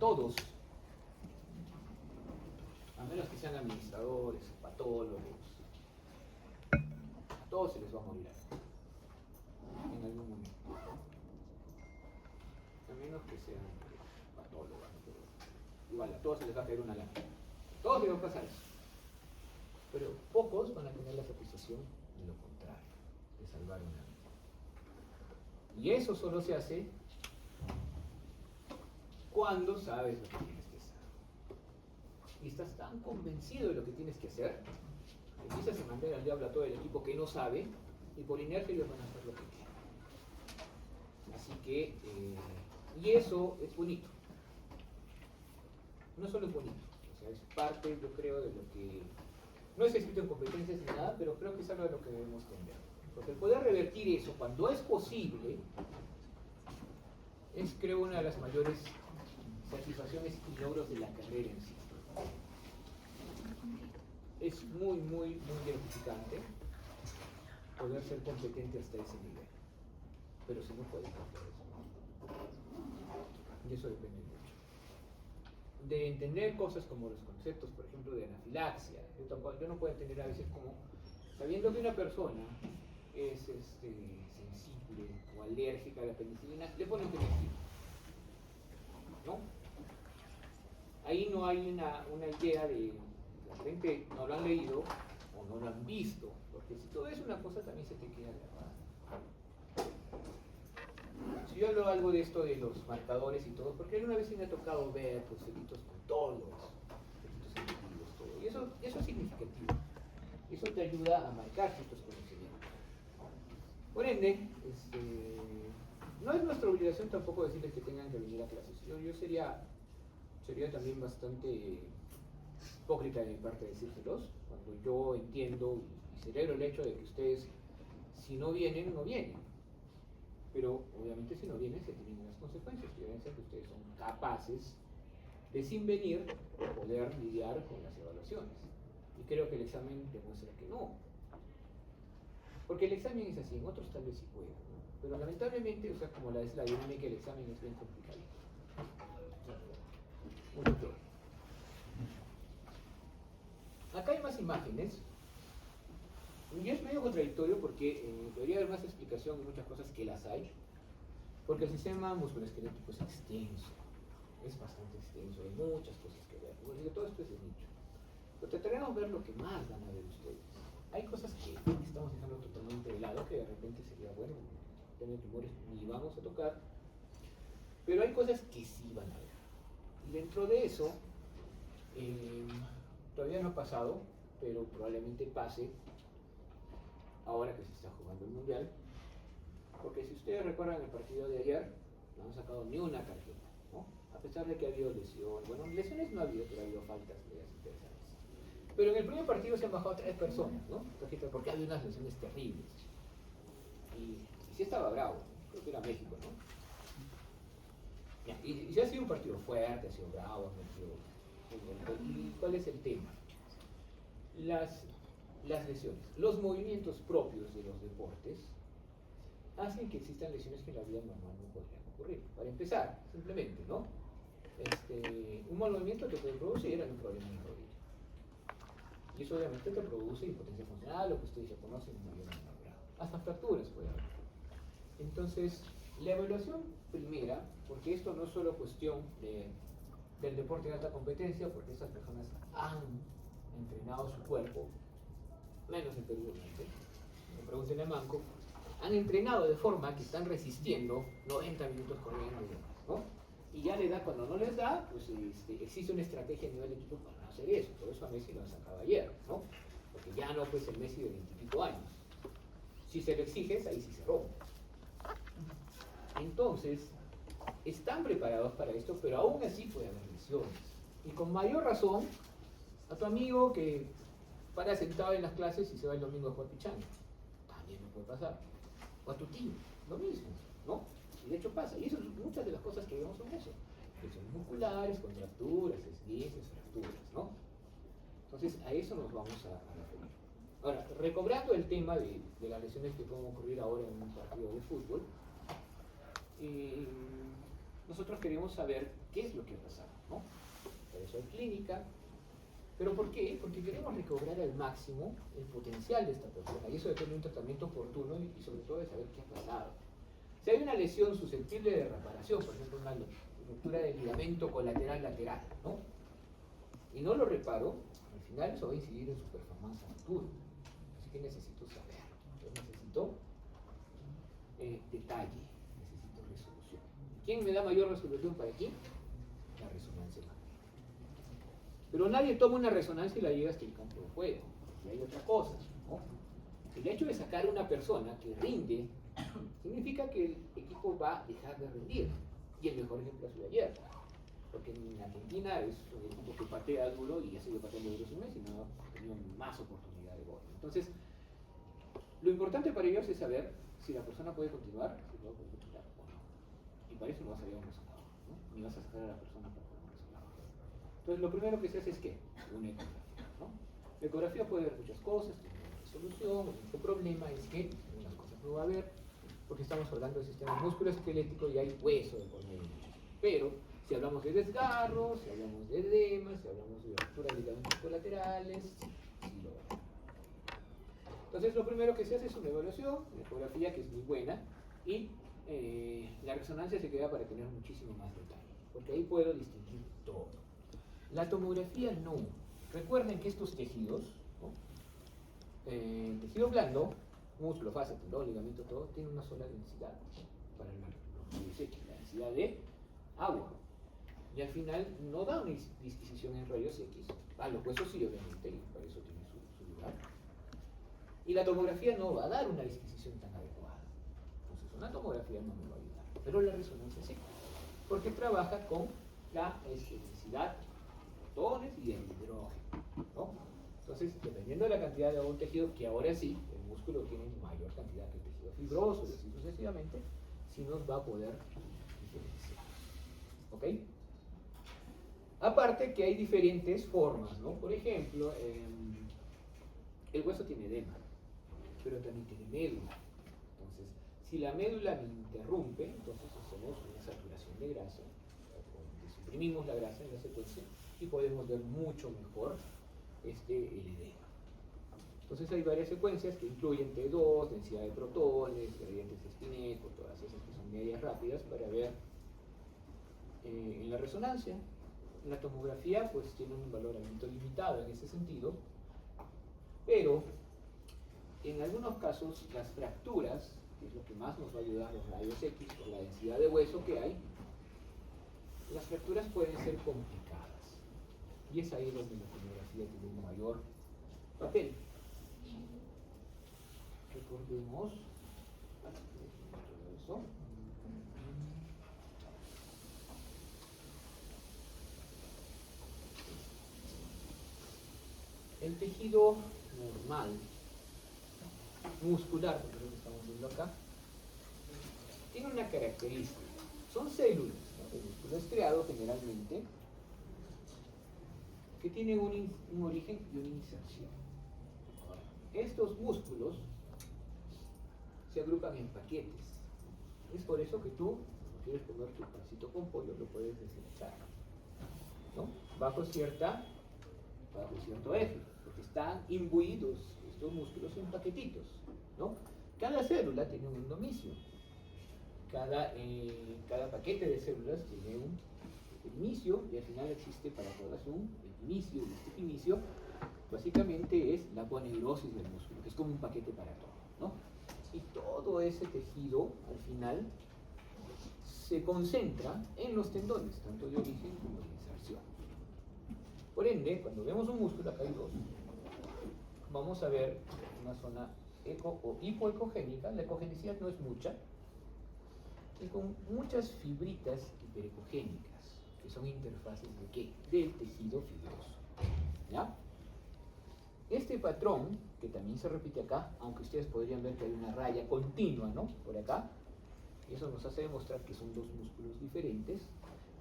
todos, a menos que sean administradores, patólogos, a todos se les va a morir algo, en algún momento. A menos que sean patólogos, pero igual a todos se les va a caer una lámpara. A todos les va a pasar eso. Pero pocos van a tener la satisfacción de lo contrario, de salvar una vida. Y eso solo se hace cuando sabes lo que tienes que hacer. Y estás tan convencido de lo que tienes que hacer, que empiezas a mandar al diablo a todo el equipo que no sabe, y por inercia ellos van a hacer lo que quieren. Así que, y eso es bonito. No solo es bonito, o sea, es parte, yo creo, de lo que no es escrito en competencias ni nada, pero creo que es algo de lo que debemos cambiar. Porque el poder revertir eso cuando es posible es, creo, una de las mayores satisfacciones y logros de la carrera en sí. Es muy, muy, muy gratificante poder ser competente hasta ese nivel. Pero si no puedes hacer eso. Y eso depende mucho. De entender cosas como los conceptos, por ejemplo, de anafilaxia. Yo no puedo entender a veces como, sabiendo que una persona es sensible o alérgica a la penicilina, le ponen penicilina. ¿No? Ahí no hay una idea de, la gente no lo han leído o no lo han visto, porque si todo es una cosa también se te queda grabada. Si yo hablo algo de esto de los marcadores y todo, porque alguna vez sí me ha tocado ver crucelitos con todos los efectos sensitivos, todo. Y eso es significativo. Eso te ayuda a marcar ciertos conocimientos. Por ende, no es nuestra obligación tampoco decirles que tengan que venir a clases. Yo sería también bastante hipócrita de mi parte decírselos, cuando yo entiendo y celebro el hecho de que ustedes, si no vienen, no vienen. Pero obviamente si no vienen se tienen unas consecuencias, que deben ser que ustedes son capaces de, sin venir, poder lidiar con las evaluaciones. Y creo que el examen demuestra que no. Porque el examen es así, en otros tal vez sí pueden, ¿no? Pero lamentablemente, o sea, como es la dinámica del examen, es bien complicado. Mucho peor. Acá hay más imágenes. Y es medio contradictorio porque debería haber más explicación en muchas cosas que las hay. Porque el sistema musculoesquelético es extenso. Es bastante extenso, hay muchas cosas que ver. Como digo, todo esto es de nicho. Pero trataremos de ver lo que más van a ver ustedes. Hay cosas que estamos dejando totalmente de lado, que de repente sería bueno tener tumores ni vamos a tocar. Pero hay cosas que sí van a ver. Y dentro de eso, todavía no ha pasado, pero probablemente pase ahora que se está jugando el Mundial. Porque si ustedes recuerdan el partido de ayer, no han sacado ni una tarjeta, ¿no? A pesar de que ha habido lesiones. Bueno, lesiones no ha habido, pero ha habido faltas medias interesantes. Pero en el primer partido se han bajado 3 personas, ¿no? Porque había unas lesiones terribles. Y sí estaba bravo, creo que era México, ¿no? Y sí ha sido un partido fuerte, ha sido bravo, ha sido... ¿Y cuál es el tema? Las lesiones, los movimientos propios de los deportes hacen que existan lesiones que en la vida normal no podrían ocurrir. Para empezar, simplemente, ¿no? Un mal movimiento te puede producir un problema en el rodillo. Y eso obviamente te produce impotencia funcional, lo que ustedes ya conocen, mayor o menor grado. Hasta fracturas puede haber. Entonces, la evaluación primera, porque esto no es solo cuestión del deporte de alta competencia, porque estas personas han entrenado su cuerpo, menos en Perú, obviamente, me pregunten a Manco, han entrenado de forma que están resistiendo 90 minutos corriendo y demás, ¿no? Y ya le da, cuando no les da, pues existe una estrategia a nivel de equipo para no hacer eso. Por eso a Messi lo han sacado ayer, ¿no? Porque ya no pues el Messi de 20 y pico años. Si se lo exiges, ahí sí se rompe. Entonces, están preparados para esto, pero aún así puede haber lesiones. Y con mayor razón, a tu amigo que para sentado en las clases y se va el domingo a jugar pichanga, también no puede pasar. O a tu tío, lo mismo, ¿no? Y de hecho pasa. Y eso, muchas de las cosas que vemos son eso. Lesiones musculares, contracturas, esguinces, fracturas, ¿no? Entonces, a eso nos vamos a referir. Ahora, recobrando el tema de las lesiones que pueden ocurrir ahora en un partido de fútbol, nosotros queremos saber qué es lo que ha pasado, ¿no? Por eso hay clínica. ¿Pero por qué? Porque queremos recobrar al máximo el potencial de esta persona, y eso depende de un tratamiento oportuno y sobre todo de saber qué ha pasado. Si hay una lesión susceptible de reparación, por ejemplo una ruptura del ligamento colateral lateral, ¿no? Y no lo reparo, al final eso va a incidir en su performance a futuro. Así que necesito saber, yo necesito detalle, necesito resolución. ¿Quién me da mayor resolución para aquí? La resonancia magnética. Pero nadie toma una resonancia y la lleva hasta el campo de juego. Y hay otra cosa, ¿no? El hecho de sacar a una persona que rinde significa que el equipo va a dejar de rendir. Y el mejor ejemplo es ayer. Porque en Argentina es un equipo que patea duro y ha seguido pateando duro un mes y no ha tenido más oportunidad de gol. Entonces, lo importante para ellos es saber si la persona puede continuar, si no puede continuar o no. Y para eso no vas a llevar un resonador, ¿no? Ni vas a sacar a la persona para un resonador. Entonces, lo primero que se hace es ¿qué? Una ecografía, ¿no? La ecografía puede ver muchas cosas, tiene una resolución. El único problema es que unas cosas no va a ver, porque estamos hablando del sistema musculoesquelético y hay hueso de por medio. Pero si hablamos de desgarros, si hablamos de edemas, si hablamos de ruptura de ligamentos colaterales, sí lo vemos. Entonces lo primero que se hace es una evaluación, una ecografía que es muy buena, y la resonancia se queda para tener muchísimo más detalle, porque ahí puedo distinguir todo. La tomografía no. Recuerden que estos tejidos, ¿no? Tejido blando, músculo, fascia, tendón, ligamento, todo, tiene una sola densidad, ¿no? Para los rayos X, la densidad de agua. Y al final no da una disquisición en rayos X. Los huesos sí, obviamente, y para eso tiene su lugar. Y la tomografía no va a dar una disquisición tan adecuada. Entonces una tomografía no me va a ayudar. Pero la resonancia sí, porque trabaja con la densidad de protones y de hidrógeno, ¿no? Entonces, dependiendo de la cantidad de un tejido, que ahora sí, el músculo tiene mayor cantidad que el tejido fibroso, y así sucesivamente, sí nos va a poder diferenciar. ¿Ok? Aparte que hay diferentes formas, ¿no? Por ejemplo, el hueso tiene edema, pero también tiene médula. Entonces, si la médula me interrumpe, entonces hacemos una saturación de grasa, suprimimos la grasa en la secuencia y podemos ver mucho mejor el edema. Entonces hay varias secuencias que incluyen T2, densidad de protones, gradientes Spinetto, todas esas que son medias rápidas para ver en la resonancia. La tomografía pues tiene un valoramiento limitado en ese sentido, pero en algunos casos las fracturas, que es lo que más nos va a ayudar los rayos X por la densidad de hueso que hay, las fracturas pueden ser complicadas y es ahí donde la tomografía tiene un mayor papel. Recordemos eso. El tejido normal, muscular, porque es lo que estamos viendo acá, tiene una característica. Son células, ¿no? El músculo estriado generalmente, que tienen un origen y una inserción. Estos músculos se agrupan en paquetes. Es por eso que tú, cuando quieres comer tu pancito con pollo, lo puedes deslizar, ¿no? Bajo cierto eje, porque están imbuidos estos músculos en paquetitos, ¿no? Cada célula tiene un endomisio. Cada paquete de células tiene un epinicio y al final existe para todas un epinicio. Y este epinicio básicamente es la aponeurosis del músculo, que es como un paquete para todo, ¿no? Y todo ese tejido al final se concentra en los tendones, tanto de origen como de inserción. Por ende, cuando vemos un músculo, acá hay dos, vamos a ver una zona eco o hipoecogénica. La ecogenicidad no es mucha, y con muchas fibritas hiperecogénicas, que son interfaces de ¿qué? Del tejido fibroso, ¿ya? Este patrón, que también se repite acá, aunque ustedes podrían ver que hay una raya continua, ¿no? Por acá, y eso nos hace demostrar que son dos músculos diferentes.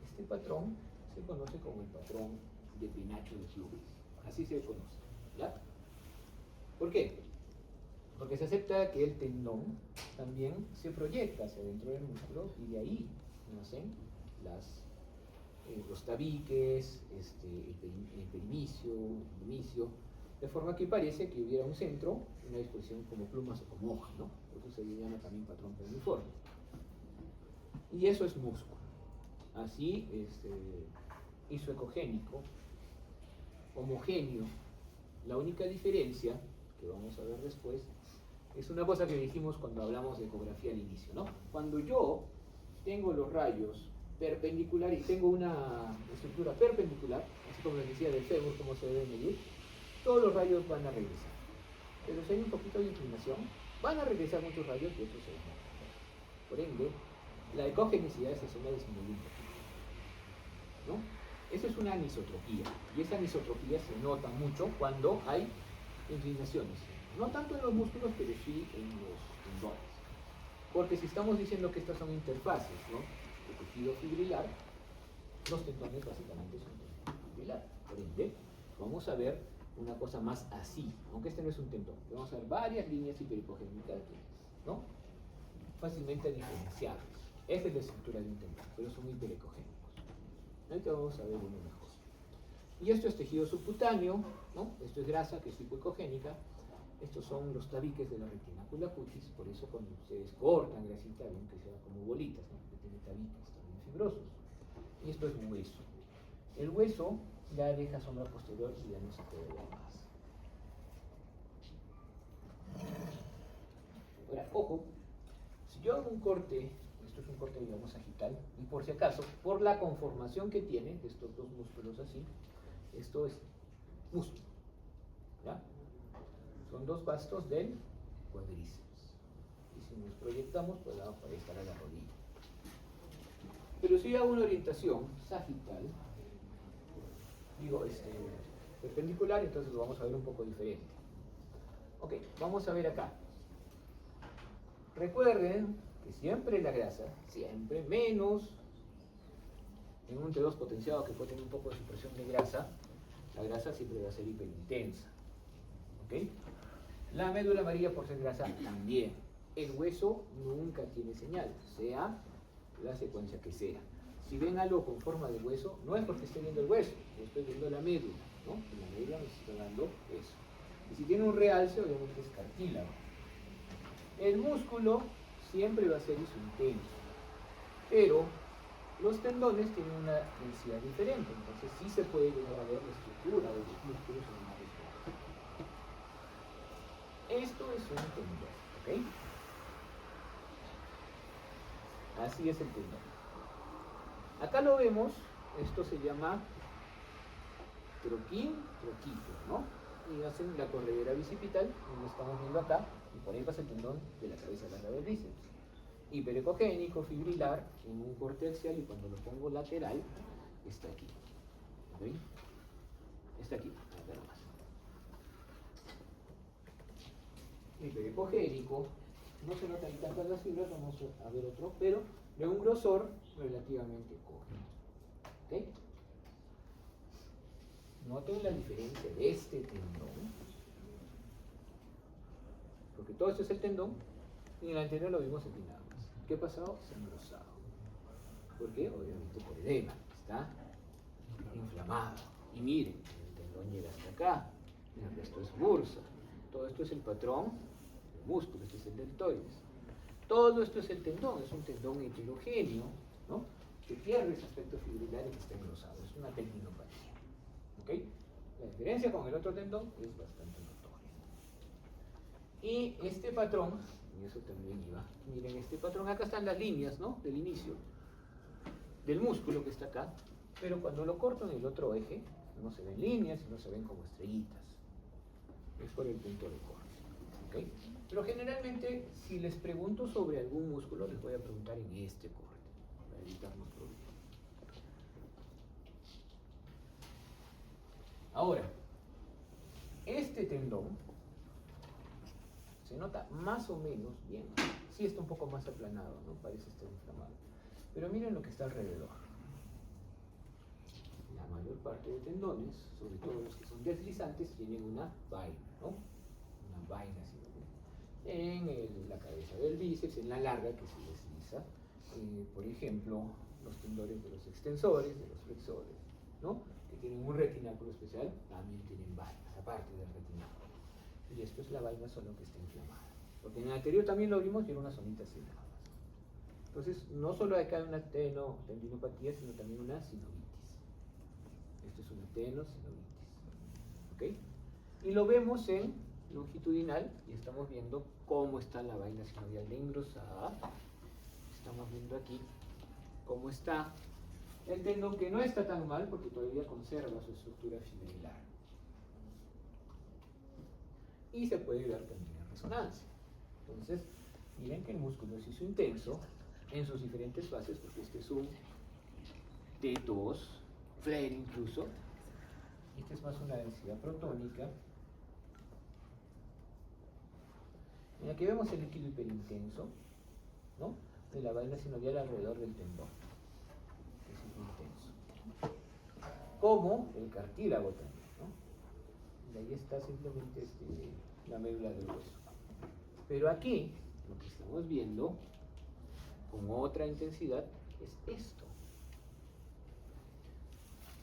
Este patrón se conoce como el patrón de penacho de Clubes, así se conoce, ¿ya? ¿Por qué? Porque se acepta que el tendón también se proyecta hacia dentro del músculo y de ahí nacen los tabiques, el perinecio, el inicio, de forma que parece que hubiera un centro, una disposición como plumas o como hoja, ¿no? Por eso se le llama también patrón perniforme. Y eso es músculo. Así, isoecogénico, homogéneo. La única diferencia, que vamos a ver después, es una cosa que dijimos cuando hablamos de ecografía al inicio, ¿no? Cuando yo tengo los rayos perpendiculares y tengo una estructura perpendicular, así como les decía del fémur, cómo se debe medir, todos los rayos van a regresar. Pero si hay un poquito de inclinación, van a regresar muchos rayos y otros se van a regresar. Por ende, la ecogenicidad se suele disminuir un poquito, ¿no? Eso es una anisotropía, y esa anisotropía se nota mucho cuando hay inclinaciones. No tanto en los músculos, pero sí en los tendones. Porque si estamos diciendo que estas son interfaces, ¿no?, de tejido fibrilar, los tendones básicamente son tejido fibrilar. Por ende, vamos a ver una cosa más así, aunque este no es un tendón. Vamos a ver varias líneas hiperhipogénicas, ¿no?, fácilmente diferenciables. Esa es la estructura de un tendón, pero son hiperecogénicos. Ahorita vamos a ver uno mejor. Y esto es tejido subcutáneo, ¿no? Esto es grasa que es hipoecogénica. Estos son los tabiques de la retinácula cutis, por eso cuando ustedes cortan grasita ven que sea como bolitas, ¿no?, que tiene tabiques también fibrosos. Y esto es hueso. El hueso ya deja sombra posterior y ya no se puede ver más. Ahora, ojo, si yo hago un corte, esto es un corte, digamos, sagital, y por si acaso, por la conformación que tiene estos dos músculos así, esto es músculo, ¿ya? Son dos bastos del cuádriceps. Y si nos proyectamos, pues vamos a estar a la rodilla. Pero si hago una orientación sagital, digo, perpendicular, entonces lo vamos a ver un poco diferente. Ok, vamos a ver acá. Recuerden que siempre la grasa, siempre menos en un T2 potenciado que puede tener un poco de supresión de grasa, la grasa siempre va a ser hiperintensa. ¿Ok? La médula amarilla, por ser grasa, también. El hueso nunca tiene señal, sea la secuencia que sea. Si ven algo con forma de hueso, no es porque esté viendo el hueso, estoy viendo la médula, ¿no? La médula nos está dando eso. Y si tiene un realce, obviamente es cartílago. El músculo siempre va a ser isointenso, pero los tendones tienen una densidad diferente, entonces sí se puede llegar a ver la estructura de los músculos en una respuesta. Esto es un tendón, ¿ok? Así es el tendón. Acá lo vemos, esto se llama troquito, ¿no? Y hacen la corredera bicipital, como estamos viendo acá, y por ahí pasa el tendón de la cabeza larga del bíceps. Hiperecogénico, fibrilar, en un corte axial, y cuando lo pongo lateral, está aquí. ¿Ok? Está aquí, acá nomás. Hiperecogénico, no se notan tantas las fibras, vamos a ver otro, pero de un grosor relativamente corto. ¿Ok? Noten la diferencia de este tendón, porque todo esto es el tendón, y en el anterior lo vimos empinado. ¿Qué ha pasado? Se ha engrosado. ¿Por qué? Obviamente por edema, está inflamado. Y miren, el tendón llega hasta acá, miren, esto es bursa, todo esto es el patrón del músculo, este es el deltoides. Todo esto es el tendón, es un tendón heterogéneo, ¿no?, que pierde ese aspecto fibrilar y que está engrosado, es una tendinopatía. ¿Ok? La diferencia con el otro tendón es bastante notoria. Y este patrón, y eso también iba, miren este patrón, acá están las líneas, ¿no?, del inicio del músculo que está acá, pero cuando lo corto en el otro eje, no se ven líneas, sino se ven como estrellitas. Es por el punto de corte. ¿Ok? Pero generalmente, si les pregunto sobre algún músculo, les voy a preguntar en este corte, para evitarnos problemas. Ahora, este tendón se nota más o menos bien. Sí está un poco más aplanado, ¿no? Parece estar inflamado. Pero miren lo que está alrededor. La mayor parte de tendones, sobre todo los que son deslizantes, tienen una vaina, ¿no? Una vaina así, ¿no? En la cabeza del bíceps, en la larga que se desliza. Por ejemplo, los tendores de los extensores, de los flexores, ¿no? Que tienen un retináculo especial, también tienen vainas, aparte del retináculo. Y esto es la vaina solo que está inflamada. Porque en el anterior también lo vimos y era una zonita así nada más. Entonces, no solo hay acá una tendinopatía, sino también una sinovitis. Esto es una tenosinovitis. ¿Ok? Y lo vemos en longitudinal y estamos viendo cómo está la vaina sinovial de engrosada. Estamos viendo aquí cómo está el tendón, que no está tan mal porque todavía conserva su estructura fibrilar. Y se puede ver también en resonancia. Entonces, miren que el músculo se hizo intenso en sus diferentes fases, porque este es un T2, flare incluso, y este es más una densidad protónica. Y aquí vemos el líquido hiperintenso, ¿no?, de la vaina sinovial alrededor del tendón, que es intenso. Como el cartílago también, ¿no? Y ahí está simplemente la médula del hueso. Pero aquí, lo que estamos viendo, con otra intensidad, es esto.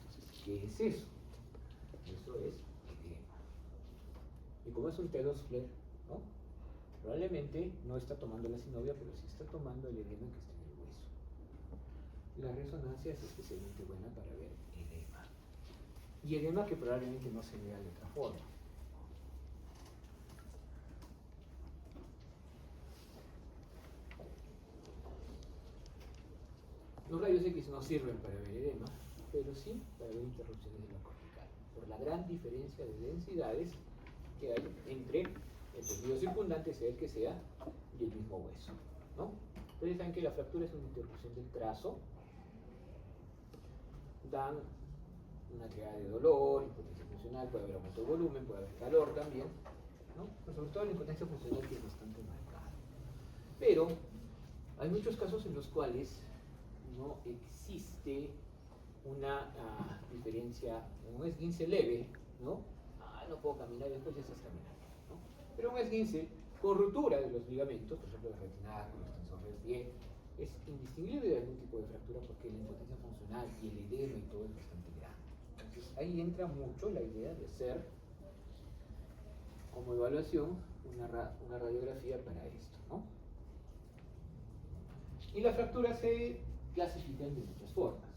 Entonces, ¿qué es eso? Eso es edema. Y como es un T2 flare, ¿no?, probablemente no está tomando la sinovia, pero sí está tomando el edema que está en el hueso. La resonancia es especialmente buena para ver edema. Y edema que probablemente no se vea de otra forma. Los rayos X no sirven para ver edema, pero sí para ver interrupciones de la cortical, por la gran diferencia de densidades que hay entre el tejido circundante, sea el que sea, y el mismo hueso, ¿no? Ustedes saben que la fractura es una interrupción del trazo, dan una triada de dolor, impotencia funcional, puede haber aumento de volumen, puede haber calor también, ¿no? Pero sobre todo la impotencia funcional, que es bastante marcada. Pero hay muchos casos en los cuales no existe una diferencia, un esguince leve, ¿no? No puedo caminar y después ya estás caminando, ¿no? Pero un esguince con ruptura de los ligamentos, por ejemplo, el retináculo, el extensor del pie, es indistinguible de algún tipo de fractura porque la impotencia funcional y el edema y todo es bastante grande. Entonces ahí entra mucho la idea de hacer como evaluación una radiografía para esto, ¿no? Y la fractura se clasifican de muchas formas.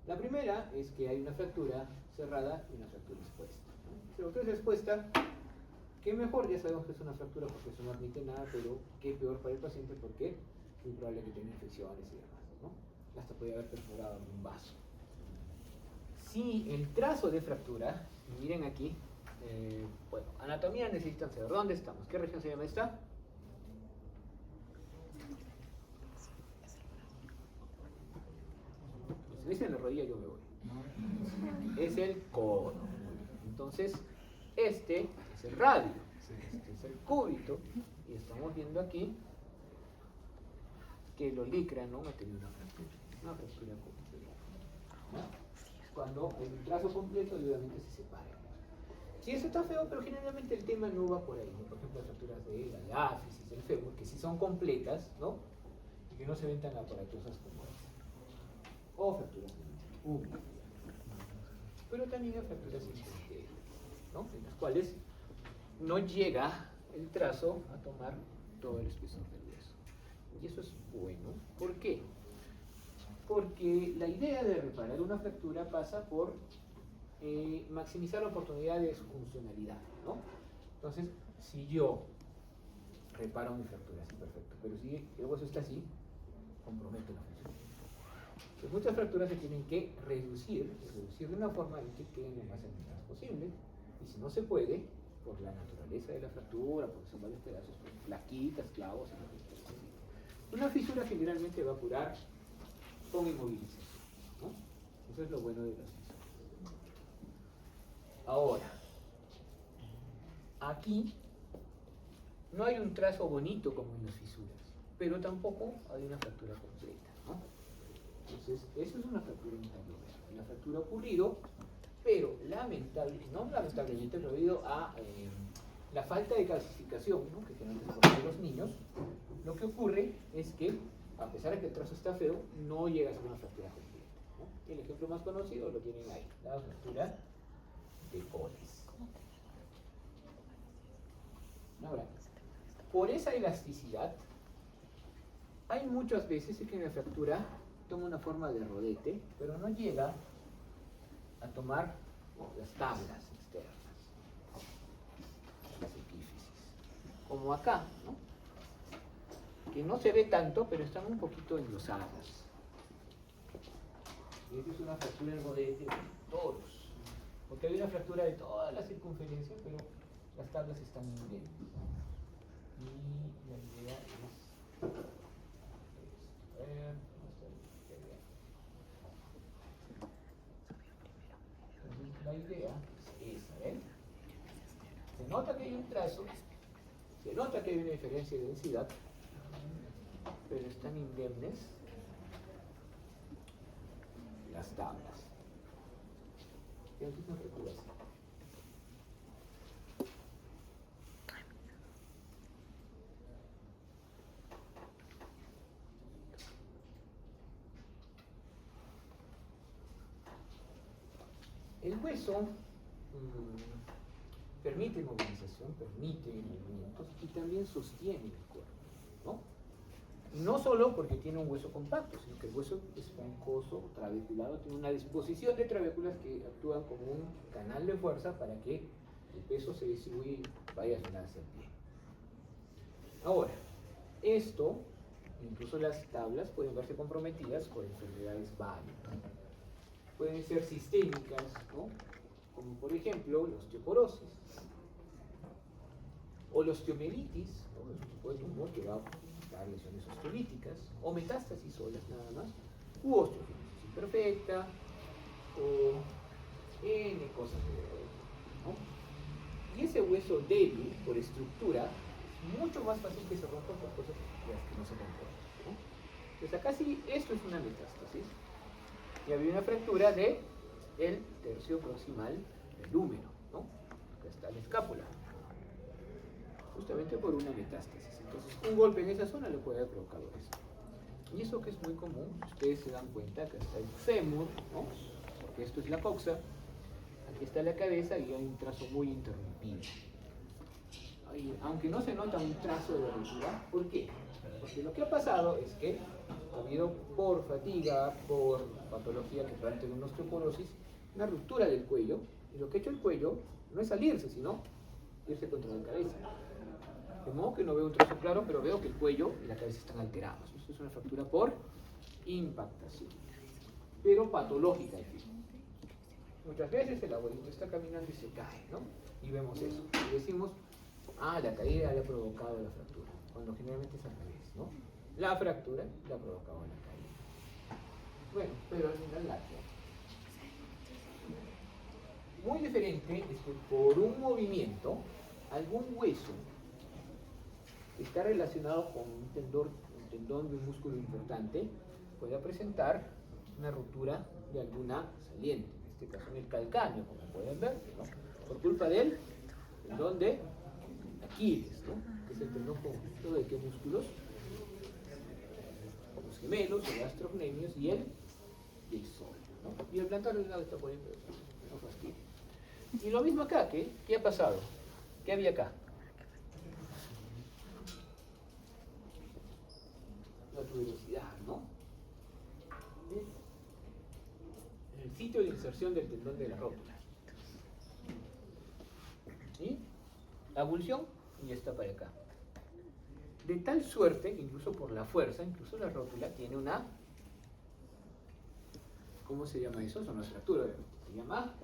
La primera es que hay una fractura cerrada y una fractura expuesta, ¿no? Si la fractura es expuesta, qué mejor, ya sabemos que es una fractura porque eso no admite nada, pero qué peor para el paciente porque es muy probable que tenga infecciones y demás, ¿no? Hasta puede haber perforado algún vaso. Si el trazo de fractura, miren aquí, bueno, anatomía necesitan saber dónde estamos. ¿Qué región se llama esta? Si me dicen la rodilla, yo me voy. Es el codo. Entonces, este es el radio, este es el cúbito, y estamos viendo aquí que el olicra no ha tenido una fractura completa, ¿no? Cuando el trazo completo obviamente se separa. Sí, eso está feo, pero generalmente el tema no va por ahí, ¿no? Por ejemplo, las fracturas de la diáfisis, del fémur, que sí son completas, ¿no? Y que no se ven tan aparatosas como esta. O fracturas de pero también hay fracturas incendiarias, ¿no?, en las cuales no llega el trazo a tomar todo el espesor del hueso. Y eso es bueno. ¿Por qué? Porque la idea de reparar una fractura pasa por maximizar la oportunidad de su funcionalidad, ¿no? Entonces, si yo reparo mi fractura, sí, perfecto, pero si el hueso está así, compromete la función. Pues muchas fracturas se tienen que reducir de una forma en que queden lo más centradas posible, y si no se puede, por la naturaleza de la fractura, porque son varios pedazos, pues, plaquitas, clavos, una fisura generalmente va a curar con inmovilización, ¿no? Eso es lo bueno de las fisuras. Ahora, aquí no hay un trazo bonito como en las fisuras, pero tampoco hay una fractura completa, ¿no? Entonces, eso es una fractura interlobar. Una fractura ha ocurrido, pero lamentablemente debido a la falta de calcificación, ¿no?, que generalmente se produce en los niños, lo que ocurre es que a pesar de que el trazo está feo, no llega a ser una fractura completa, ¿no? El ejemplo más conocido lo tienen ahí, la fractura de Coles. Ahora, por esa elasticidad, hay muchas veces que la fractura toma una forma de rodete, pero no llega a tomar las tablas externas, las epífisis, como acá, ¿no? Que no se ve tanto, pero están un poquito engrosadas. Y esta es una fractura en rodete de todos, porque hay una fractura de toda la circunferencia, pero las tablas están muy bien. Y la idea es, entonces la idea es esa, ¿ven? Se nota que hay un trazo, se nota que hay una diferencia de densidad, pero están indemnes las tablas. ¿Qué es una fractura así? El hueso permite movilización, permite movimientos y también sostiene el cuerpo, ¿no? No solo porque tiene un hueso compacto, sino que el hueso esponjoso, trabeculado, tiene una disposición de trabéculas que actúan como un canal de fuerza para que el peso se distribuya y vaya a sonar hacia el pie. Ahora, esto, incluso las tablas, pueden verse comprometidas por enfermedades varias. Pueden ser sistémicas, ¿no? Como por ejemplo la osteoporosis o la osteomelitis, ¿no? Es un tipo de tumor que va a dar lesiones osteolíticas, o metástasis solas nada más, u osteogénesis imperfecta, o N cosas de hueso, ¿no? Y ese hueso débil por estructura es mucho más fácil que se rompa por cosas que no se rompen, ¿no? Entonces acá sí, esto es una metástasis. Y había una fractura de el tercio proximal del húmero, ¿no? Acá está la escápula, justamente por una metástasis. Entonces, un golpe en esa zona le puede haber provocado eso. Y eso que es muy común, ustedes se dan cuenta que está el fémur, ¿no? Porque esto es la coxa, aquí está la cabeza y hay un trazo muy interrumpido. Aunque no se nota un trazo de ruptura, ¿por qué? Porque lo que ha pasado es que ha habido por fatiga, por patología que puede tener una osteoporosis, una ruptura del cuello, y lo que ha hecho el cuello no es salirse, sino irse contra la cabeza. De modo que no veo un trazo claro, pero veo que el cuello y la cabeza están alterados. Esto es una fractura por impactación, pero patológica al fin. Muchas veces el abuelito está caminando y se cae, ¿no? Y vemos eso. Y decimos, la caída le ha provocado la fractura, cuando generalmente es al revés, ¿no? La fractura le ha provocado la caída. Bueno, pero al final la caída. Muy diferente es que por un movimiento, algún hueso que está relacionado con un tendón de un músculo importante pueda presentar una ruptura de alguna saliente, en este caso en el calcáneo, como pueden ver, ¿no? Por culpa del tendón de Aquiles, ¿no? Que es el tendón conjunto de qué músculos, los gemelos, el gastrocnemius y el isósceles, ¿no? Y el plantar del lado está por ahí, pero no fastidia. Y lo mismo acá, ¿qué ha pasado? ¿Qué había acá? La tuberosidad, ¿no? El sitio de inserción del tendón de la rótula. ¿Sí? La abulsión y está para acá. De tal suerte que incluso por la fuerza, incluso la rótula tiene una... ¿Cómo se llama eso? Son las fracturas. Se llama...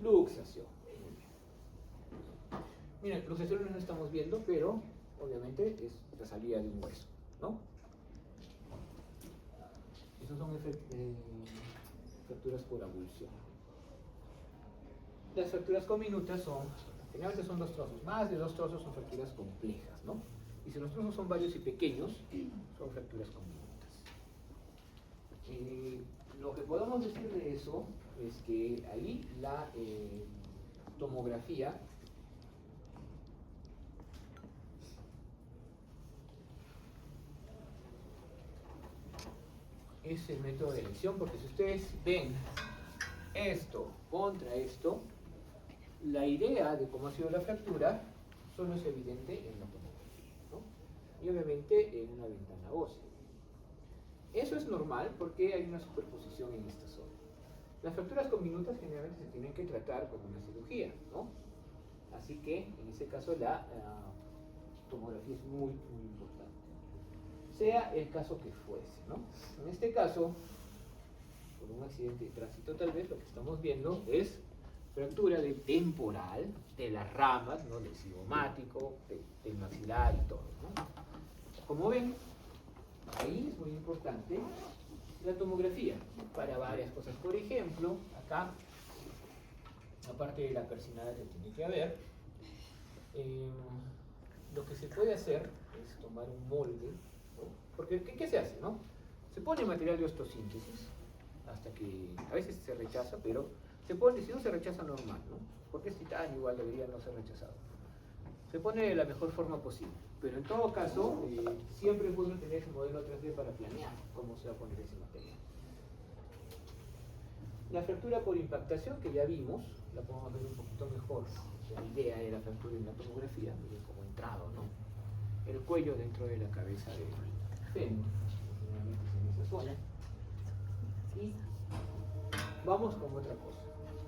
Luxación. Miren, luxación no lo estamos viendo, pero obviamente es la salida de un hueso, ¿no? Esos son fracturas por abulsión. Las fracturas cominutas generalmente son dos trozos. Más de dos trozos son fracturas complejas, ¿no? Y si los trozos son varios y pequeños, son fracturas cominutas. Lo que podemos decir de eso es que ahí la tomografía es el método de elección, porque si ustedes ven esto contra esto, la idea de cómo ha sido la fractura solo es evidente en la tomografía, ¿no? Y obviamente en una ventana ósea. Eso es normal porque hay una superposición en esta zona. Las fracturas conminutas generalmente se tienen que tratar con una cirugía, ¿no? Así que en ese caso la tomografía es muy, muy importante. Sea el caso que fuese, ¿no? En este caso, por un accidente de tránsito tal vez, lo que estamos viendo es fractura de temporal, de las ramas, ¿no? Del cigomático, del maxilar y todo, ¿no? Como ven, ahí es muy importante la tomografía para varias cosas. Por ejemplo, acá, aparte de la persinada que tiene que haber, lo que se puede hacer es tomar un molde, ¿no? Porque ¿qué se hace, no? Se pone material de osteosíntesis, hasta que a veces se rechaza, pero se pone, si no se rechaza normal, ¿no? Porque es titanio, igual debería no ser rechazado. Se pone de la mejor forma posible, pero en todo caso, siempre es bueno tener ese modelo 3D para planear cómo se va a poner ese material. La fractura por impactación, que ya vimos, la podemos ver un poquito mejor. La idea de la fractura en la tomografía, miren como entrado, ¿no? El cuello dentro de la cabeza del fémur, generalmente es en esa zona. Y vamos con otra cosa,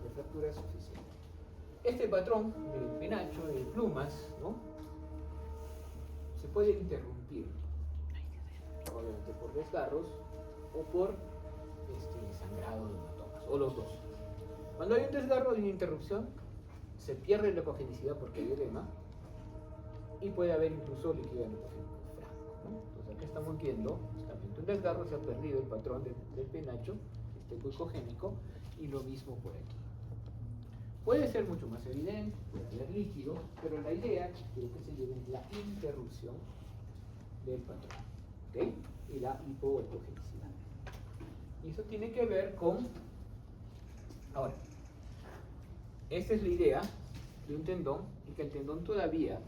la fractura suficiente. Este patrón del penacho, de plumas, ¿no? Se puede interrumpir, obviamente por desgarros o por sangrado de hematomas, o los dos. Cuando hay un desgarro y una interrupción, se pierde la ecogenicidad porque hay edema y puede haber incluso líquido hematogenco franco, ¿no? Entonces acá estamos viendo justamente un desgarro, se ha perdido el patrón del penacho, ecogénico, y lo mismo por aquí. Puede ser mucho más evidente, puede haber líquido, pero la idea quiero que se lleve la interrupción del patrón, ¿ok? Y la hipoecogenicidad. Y eso tiene que ver con... Ahora, esta es la idea de un tendón, y que el tendón todavía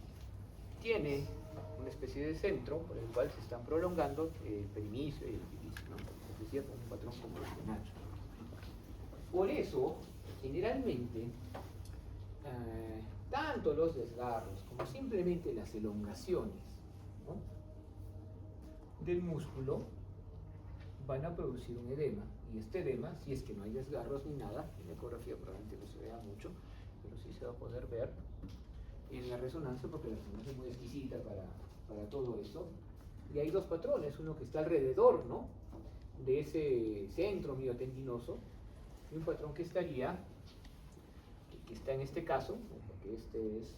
tiene una especie de centro por el cual se están prolongando el perimisio y el epimicio, ¿no? Es decir, un patrón como el penacho. Por eso, generalmente, tanto los desgarros como simplemente las elongaciones, ¿no? del músculo van a producir un edema, y este edema, si es que no hay desgarros ni nada, en la ecografía probablemente no se vea mucho, pero sí se va a poder ver en la resonancia, porque la resonancia es muy exquisita para todo esto. Y hay dos patrones, uno que está alrededor, ¿no? de ese centro miotendinoso, y un patrón que estaría, que está en este caso, porque este es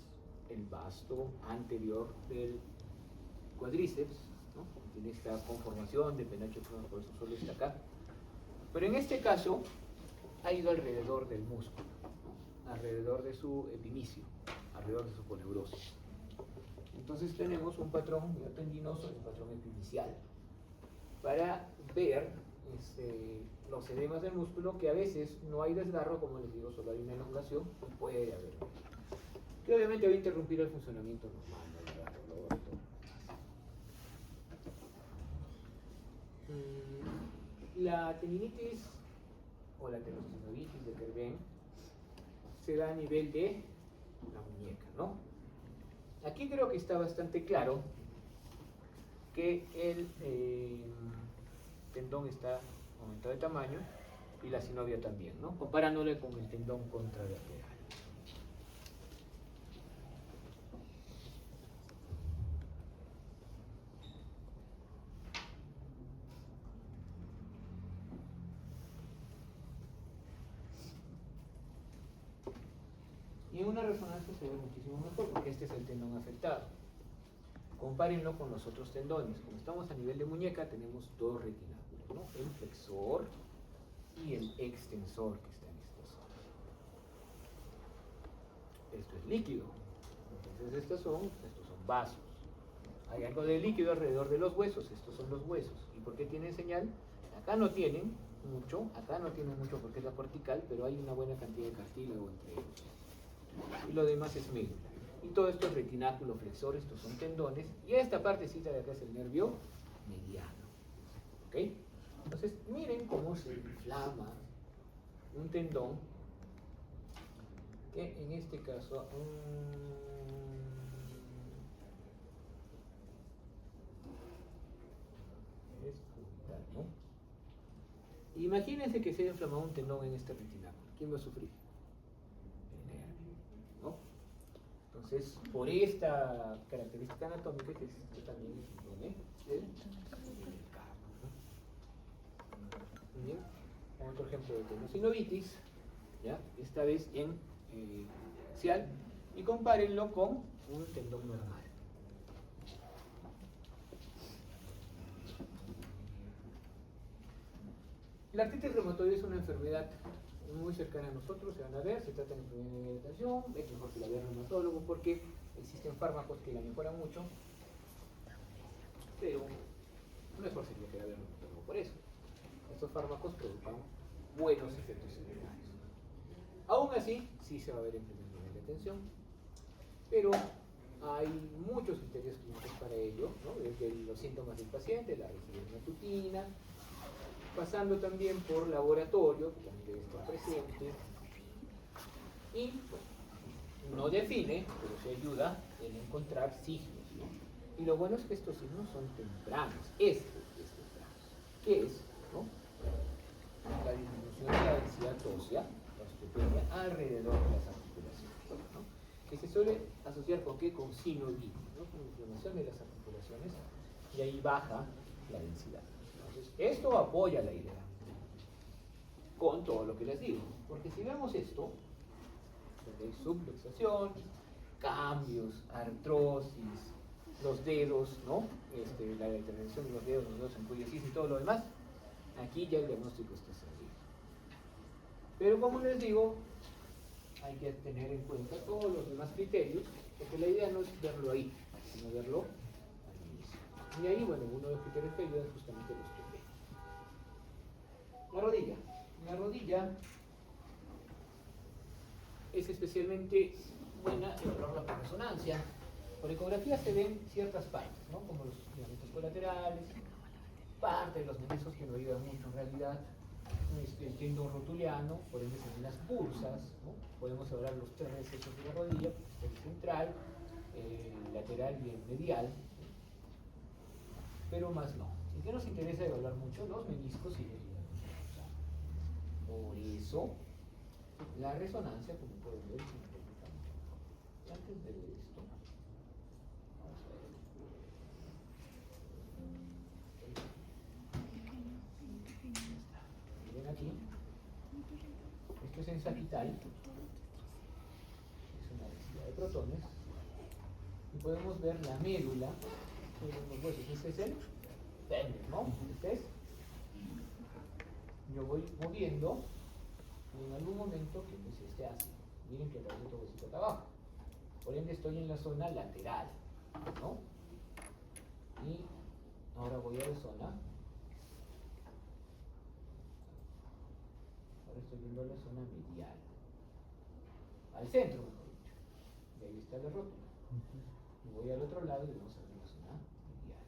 el vasto anterior del cuádriceps, ¿no? Tiene esta conformación de penacho, por eso solo está acá. Pero en este caso ha ido alrededor del músculo, ¿no? Alrededor de su epimicio, alrededor de su poneurosis. Entonces tenemos un patrón miotendinoso, un patrón epimicial, para ver los edemas del músculo, que a veces no hay desgarro, como les digo, solo hay una elongación, y puede haber, que obviamente va a interrumpir el funcionamiento normal, La tendinitis o la tendinosis de Kerben se da a nivel de la muñeca, ¿no? Aquí creo que está bastante claro que el tendón está aumentado de tamaño y la sinovia también, ¿no? Comparándole con el tendón contralateral. Y en una resonancia se ve muchísimo mejor, porque este es el tendón afectado. Compárenlo con los otros tendones. Como estamos a nivel de muñeca, tenemos dos retináculos, ¿no? El flexor y el extensor, que está en esta zona. Esto es líquido. Entonces estos son vasos. Hay algo de líquido alrededor de los huesos. Estos son los huesos. ¿Y por qué tienen señal? Acá no tienen mucho, acá no tienen mucho porque es la cortical, pero hay una buena cantidad de cartílago entre ellos. Y lo demás es médula. Y todo esto es retináculo flexor, estos son tendones, y esta partecita de acá es el nervio mediano. ¿Ok? Entonces, miren cómo se inflama un tendón que en este caso es cutáneo. Imagínense que se haya inflamado un tendón en este retináculo. ¿Quién va a sufrir? El nervio, ¿no? Entonces, por esta característica anatómica que también se impone el carpo, ¿no? Muy bien. Otro ejemplo de tendinocinovitis, ¿ya? Esta vez en axial, y compárenlo con un tendón normal. La artritis reumatoide es una enfermedad muy cercana a nosotros, se van a ver, se trata de enfermedad de debilitación, es mejor que la vea el reumatólogo porque existen fármacos que la mejoran mucho, pero mejor sería que la vea el reumatólogo por eso. Estos fármacos provocan buenos efectos secundarios. Aún así, sí se va a ver en primer nivel de atención, pero hay muchos criterios clínicos para ello, ¿no? Desde los síntomas del paciente, la rigidez matutina, pasando también por laboratorio, que también debe estar presente, y bueno, no define, pero sí ayuda en encontrar signos, ¿no? Y lo bueno es que estos signos son tempranos. Este es temprano. ¿Qué es? ¿No? La disminución de la densidad ósea, la osteopenia, alrededor de las articulaciones, ¿no? Que se suele asociar con qué? Con sinovitis, ¿no? Con inflamación de las articulaciones, y ahí baja la densidad. Entonces, esto apoya la idea, con todo lo que les digo, porque si vemos esto, donde hay subluxación, cambios, artrosis, los dedos, ¿no? La determinación de los dedos en cuello y todo lo demás, aquí ya el diagnóstico está servido. Pero como les digo, hay que tener en cuenta todos los demás criterios, porque la idea no es verlo ahí, sino verlo al inicio. Y ahí, bueno, uno de los criterios que ayudan es justamente los que ven. La rodilla. La rodilla es especialmente buena en valorarla por resonancia. Por ecografía se ven ciertas partes, ¿no? Como los ligamentos colaterales, parte de los meniscos que no ayudan mucho en realidad, el tendón rotuliano, por ende se ven las bursas, ¿no? Podemos evaluar los tres recesos de la rodilla, el central, el lateral y el medial, pero más no. ¿Y qué nos interesa evaluar mucho? Los meniscos y los ligamentos. Por eso, la resonancia, como pueden ver, es importante. Y antes de ver esto, vamos a ver. Miren aquí, esto es en sagital, es una densidad de protones, y podemos ver la médula de los huesos. Este es el fémur, ¿no? Este es. Yo voy moviendo y en algún momento que pues este ácido. Miren que trae otro huesito acá abajo. Por ende estoy en la zona lateral, ¿no? Y ahora voy a la zona. Ahora estoy viendo la zona medial. Al centro, mejor dicho. Y ahí está la rótula. Y voy al otro lado y vamos a ver la zona medial.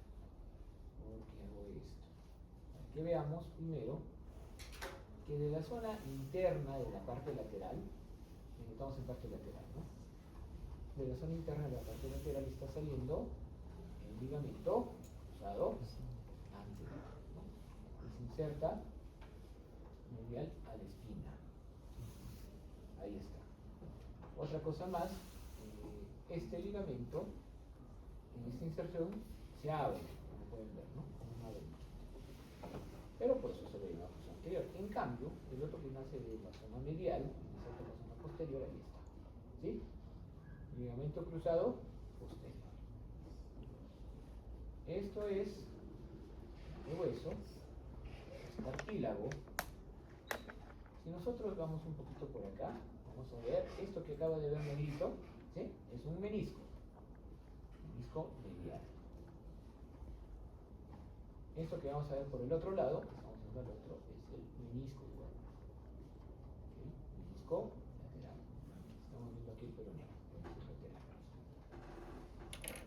¿Por qué hago esto? Para que veamos primero que de la zona interna de la parte lateral, estamos en parte lateral, ¿no? De la zona interna de la parte lateral está saliendo el ligamento cruzado anterior, ¿no? Y se inserta medial a la espina. Ahí está. Otra cosa más, este ligamento, en esta inserción, se abre, como pueden ver, ¿no? Como una vena. Pero por eso se ve la zona anterior. En cambio, el otro que nace de la zona medial, inserta la zona posterior, ahí está. ¿Sí? Ligamento cruzado posterior. Esto es el hueso, es cartílago. Si nosotros vamos un poquito por acá, vamos a ver esto que acaba de ver negrito, ¿sí? Es un menisco medial. Esto que vamos a ver por el otro lado, que estamos viendo al otro, es el menisco igual. ¿Okay? Menisco lateral. Estamos viendo aquí el peroné, menisco lateral.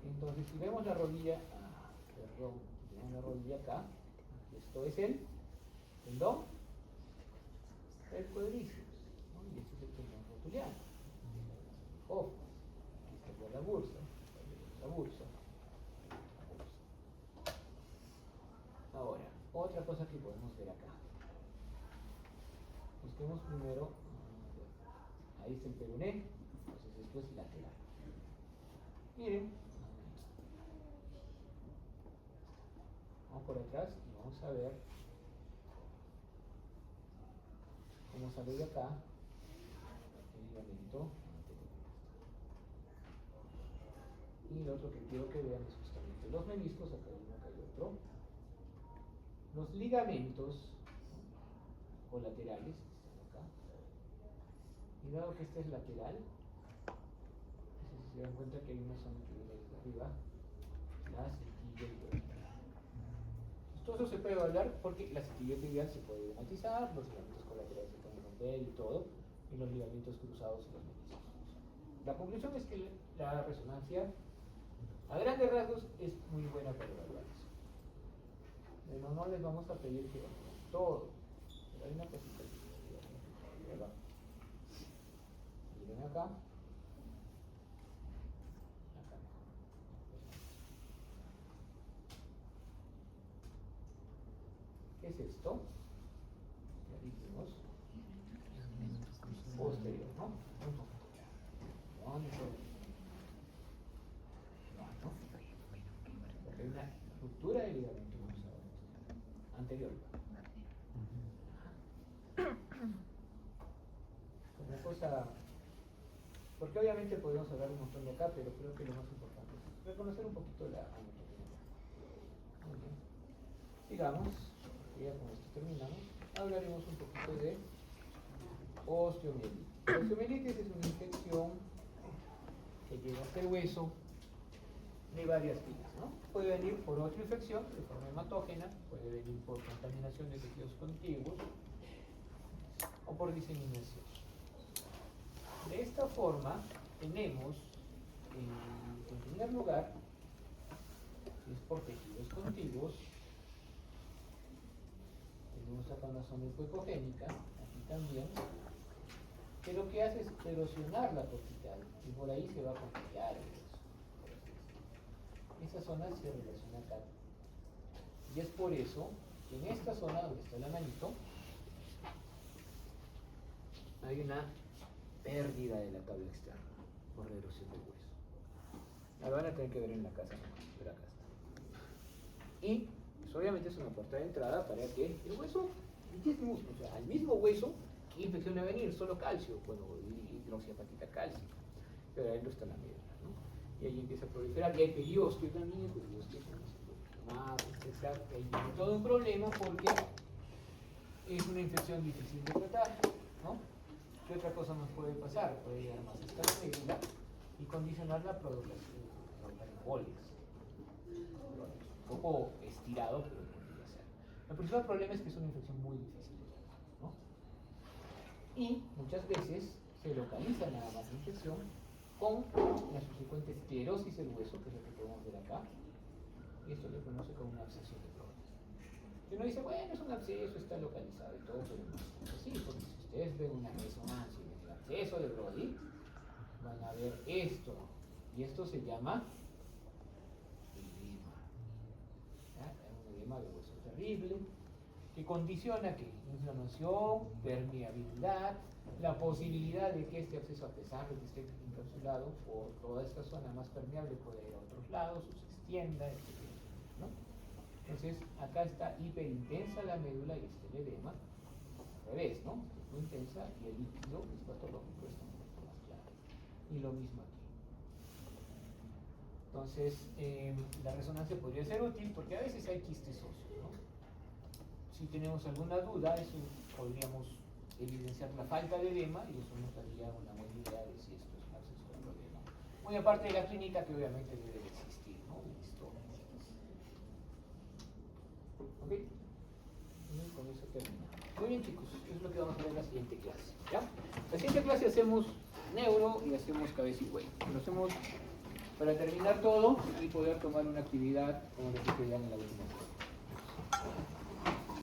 Entonces, si vemos la rodilla, vemos la rodilla acá, esto es el tendón del cuádriceps, ¿no? Y este es el tendón rotuliano. Ojo, aquí está la bursa, la bursa. Ahora, otra cosa que podemos ver acá. Busquemos primero, ahí está el peroné, entonces esto es lateral. Miren, vamos por atrás y vamos a ver cómo sale de acá el ligamento anterior. Y lo otro que quiero que vean es justamente los meniscos, acá hay uno, acá hay otro. Los ligamentos colaterales están acá. Y dado que este es lateral, si se dan cuenta que hay una zona que viene desde arriba, la isquiotibial. Todo eso se puede evaluar porque la isquiotibial se puede matizar, los ligamentos colaterales se pueden romper y todo, y los ligamentos cruzados y los meniscos. La conclusión es que la resonancia, a grandes rasgos, es muy buena para evaluar eso. Pero no les vamos a pedir que evalúen todo, pero hay una cosita que miren acá. Acá. ¿Qué es esto? Ya dijimos. Posterior, ¿no? Porque hay una ruptura del ligamento cruzado anterior. Una cosa, porque obviamente podemos hablar un montón de acá, pero creo que lo más importante es reconocer un poquito la anatomía. Muy bien. Sigamos, ya con esto terminamos. Hablaremos un poquito de osteomielitis. La osteomielitis es una infección que llega hasta el hueso de varias vías, ¿no? Puede venir por otra infección de forma hematógena, puede venir por contaminación de tejidos contiguos o por diseminación. De esta forma tenemos, en primer lugar, si es por tejidos contiguos, tenemos acá una zona hipoecogénica, aquí también, que lo que hace es erosionar la apical y por ahí se va a contagiar el hueso. Esa zona se relaciona acá. Y es por eso que en esta zona donde está la manito hay una pérdida de la tabla externa por la erosión del hueso. La van a tener que ver en la casa, pero acá está. Y pues, obviamente es una puerta de entrada para que el hueso, o sea, al mismo hueso, ¿qué infección le va a venir? Solo calcio, bueno, hidroxiapatita cálcica, pero ahí no está la médula, ¿no? Y ahí empieza a proliferar, y hay periósteo también, periósteo más, etc. Ahí tiene todo un problema porque es una infección difícil de tratar, ¿no? ¿Qué otra cosa nos puede pasar? Puede llegar más hasta la médula y condicionar la producción de embolias. Un poco estirado, pero podría ser. El principal problema es que es una infección muy difícil de tratar, ¿no? Y muchas veces se localiza nada más la infección con la subsecuente esclerosis del hueso, que es lo que podemos ver acá, y esto se conoce como un absceso de Brody. Y uno dice, bueno, es un absceso, está localizado y todo, pero no es así, porque si ustedes ven una resonancia en el absceso de Brody, van a ver esto, y esto se llama edema. Es un edema de hueso terrible, que condiciona que inflamación, permeabilidad, la posibilidad de que este absceso, a pesar de que esté encapsulado por toda esta zona más permeable, pueda ir a otros lados o se extienda, etc., ¿no? Entonces, acá está hiperintensa la médula y este el edema, al revés, ¿no? Es muy intensa y el líquido es patológico, está un poco más claro. Y lo mismo aquí. Entonces, la resonancia podría ser útil porque a veces hay quistes óseos, ¿no? Si tenemos alguna duda, eso podríamos evidenciar la falta de edema y eso nos daría una buena idea de si esto es un absceso de problema. Muy aparte de la clínica que obviamente debe de existir, ¿no? Listo. ¿Ok? Y con eso termina. Muy bien, chicos, eso es lo que vamos a ver en la siguiente clase, ¿ya? La siguiente clase hacemos neuro y hacemos cabeza y cuello. Lo hacemos para terminar todo y poder tomar una actividad como lo que quedan en la última clase.